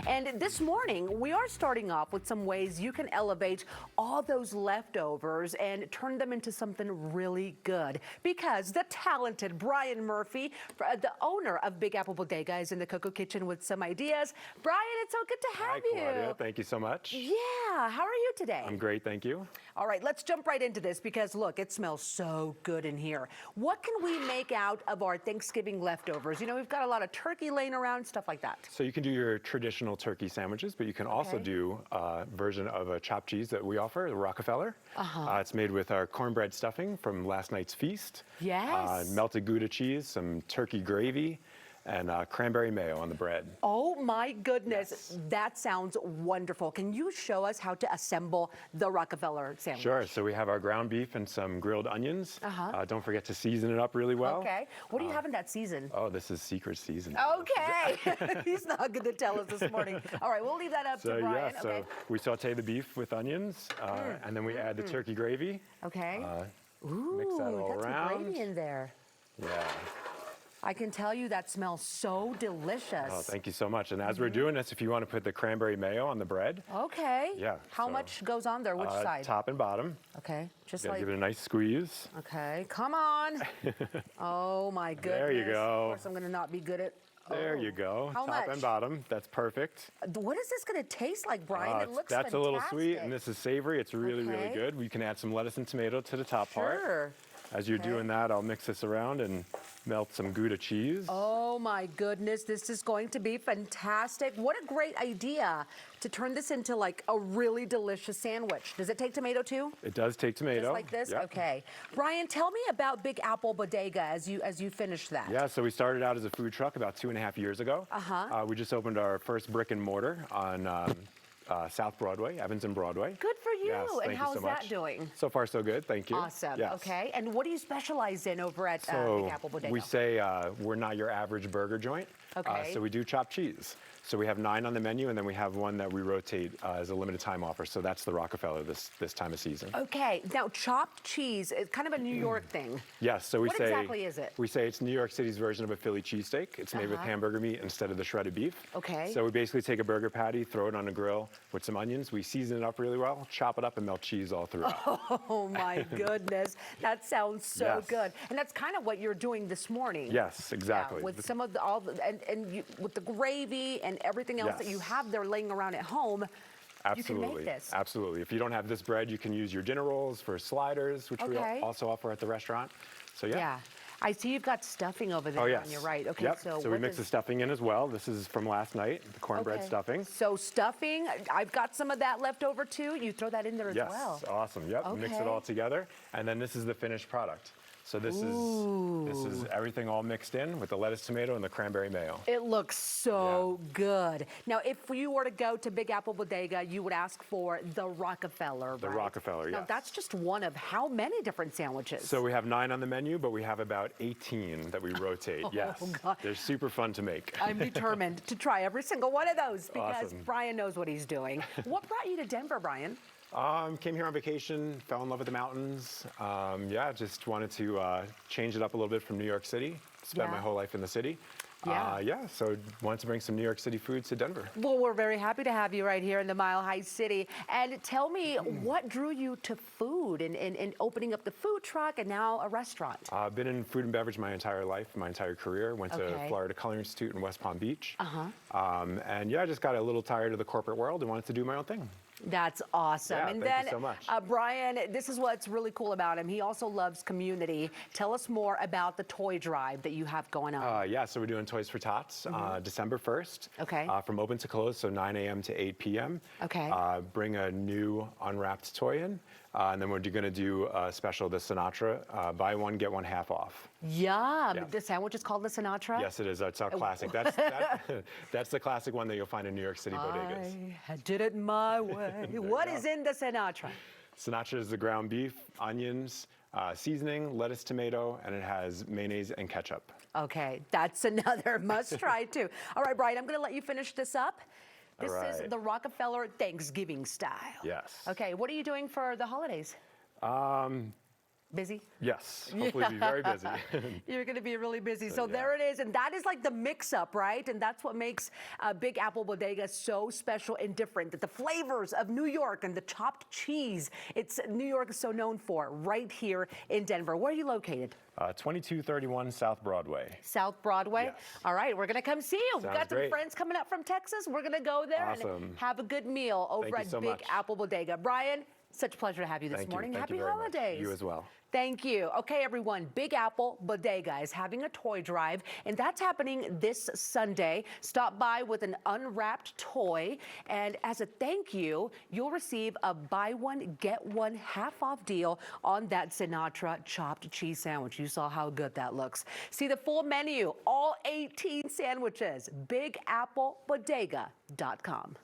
And this morning, we are starting off with some ways you can elevate all those leftovers and turn them into something really good. Because the talented Brian Murphy, the owner of Big Apple Bodega, is in the Cocoa Kitchen with some ideas. Brian, it's so good to have you. Hi, Claudia. Thank you so much. Yeah, how are you today? I'm great, thank you. All right, let's jump right into this because look, it smells so good in here. What can we make out of our Thanksgiving leftovers? You know, we've got a lot of turkey laying around, stuff like that. So you can do your traditional turkey sandwiches, but you can also do a version of a chopped cheese that we offer, the Rockefeller. It's made with our cornbread stuffing from last night's feast. Yes. Melted Gouda cheese, some turkey gravy, and cranberry mayo on the bread. Oh my goodness, that sounds wonderful. Can you show us how to assemble the Rockefeller sandwich? Sure, so we have our ground beef and some grilled onions. Don't forget to season it up really well. Okay, what do you have in that season? Oh, this is secret seasoning. Okay, he's not going to tell us this morning. All right, we'll leave that up to Brian. Yeah, so we saute the beef with onions, and then we add the turkey gravy. Okay. Ooh, mix that all around. Some gravy in there. Yeah. I can tell you that smells so delicious. Oh, thank you so much. And as we're doing this, if you want to put the cranberry mayo on the bread. Okay. Yeah. How much goes on there? Which side? Top and bottom. Okay. Just like. like. Give it a nice squeeze. Okay. Come on. Oh my goodness. There you go. Of course, I'm going to not be good at. There you go. How Top much? and bottom. That's perfect. What is this going to taste like, Brian? It looks That's fantastic. a little sweet, and this is savory. It's really, really good. We can add some lettuce and tomato to the top part. Sure. As you're doing that, I'll mix this around and melt some Gouda cheese. Oh my goodness, this is going to be fantastic. What a great idea to turn this into like a really delicious sandwich. Does it take tomato too? It does take tomato. Just like this? Yep. Okay. Brian, tell me about Big Apple Bodega as you finish that. Yeah, so we started out as a food truck about 2.5 years ago. We just opened our first brick and mortar on South Broadway, Evans and Broadway. Good for you. Yes, and how's that doing? So far, so good. Thank you. Awesome. Yes. Okay. And what do you specialize in over at Big Apple Bodega? We say we're not your average burger joint. Okay. So we do chopped cheese. So we have 9 on the menu, and then we have one that we rotate as a limited time offer. So that's the Rockefeller this time of season. Okay. Now, chopped cheese is kind of a New York thing. Yes. So what exactly is it? We say it's New York City's version of a Philly cheesesteak. It's made with hamburger meat instead of the shredded beef. Okay. So we basically take a burger patty, throw it on a grill with some onions. We season it up really well, chop it up, and melt cheese all throughout. Oh my goodness, that sounds so good. And that's kind of what you're doing this morning. Yes, exactly. Yeah, with some of the with the gravy and everything else that you have there laying around at home. Absolutely. You can make this. Absolutely. If you don't have this bread, you can use your dinner rolls for sliders, which we also offer at the restaurant. So yeah. I see you've got stuffing over there on your right. Okay, so we mix the stuffing in as well. This is from last night, the cornbread stuffing. So stuffing, I've got some of that left over too. You throw that in there as well. Yes, awesome. Yep, mix it all together. And then this is the finished product. So this is everything all mixed in with the lettuce, tomato, and the cranberry mayo. It looks so good. Now, if you were to go to Big Apple Bodega, you would ask for the Rockefeller, The Rockefeller, yes. Now, that's just one of how many different sandwiches? So we have 9 on the menu, but we have about 18 that we rotate, yes. God. They're super fun to make. I'm determined to try every single one of those because Brian knows what he's doing. What brought you to Denver, Brian? Came here on vacation, fell in love with the mountains. Just wanted to change it up a little bit from New York City. Spent my whole life in the city. So wanted to bring some New York City food to Denver. Well, we're very happy to have you right here in the Mile High City. And tell me, what drew you to food and opening up the food truck and now a restaurant? I've been in food and beverage my entire life, my entire career. Went to Florida Culinary Institute in West Palm Beach. I just got a little tired of the corporate world and wanted to do my own thing. That's awesome. Yeah, and thank you so much. Brian, this is what's really cool about him. He also loves community. Tell us more about the toy drive that you have going on. So we're doing Toys for Tots December 1st. Okay. From open to close, so 9 a.m. to 8 p.m. Okay. Bring a new unwrapped toy in. And then we're going to do a special, the Sinatra, buy one, get one half off. Yum. The sandwich is called the Sinatra? Yes, it is. It's our classic. That's the classic one that you'll find in New York City bodegas. I did it my way. What is in the Sinatra? Sinatra is the ground beef, onions, seasoning, lettuce, tomato, and it has mayonnaise and ketchup. Okay, that's another must try too. All right, Brian, I'm going to let you finish this up. This is the Rockefeller Thanksgiving style. Yes. Okay, what are you doing for the holidays? Busy? Yes, hopefully be very busy. You're going to be really busy. So yeah. there it is. And that is like the mix-up, right? And that's what makes Big Apple Bodega so special and different. That the flavors of New York and the chopped cheese, New York is so known for, right here in Denver. Where are you located? 2231 South Broadway. South Broadway? Yes. All right, we're going to come see you. We've got some great. friends coming up from Texas. We're going to go there and have a good meal over at Big Apple Bodega. Brian, such a pleasure to have you this morning. Thank Happy you very holidays. Much. You as well. Thank you. Okay, everyone, Big Apple Bodega is having a toy drive, and that's happening this Sunday. Stop by with an unwrapped toy, and as a thank you, you'll receive a buy one, get one half-off deal on that Sinatra chopped cheese sandwich. You saw how good that looks. See the full menu, all 18 sandwiches, BigAppleBodega.com.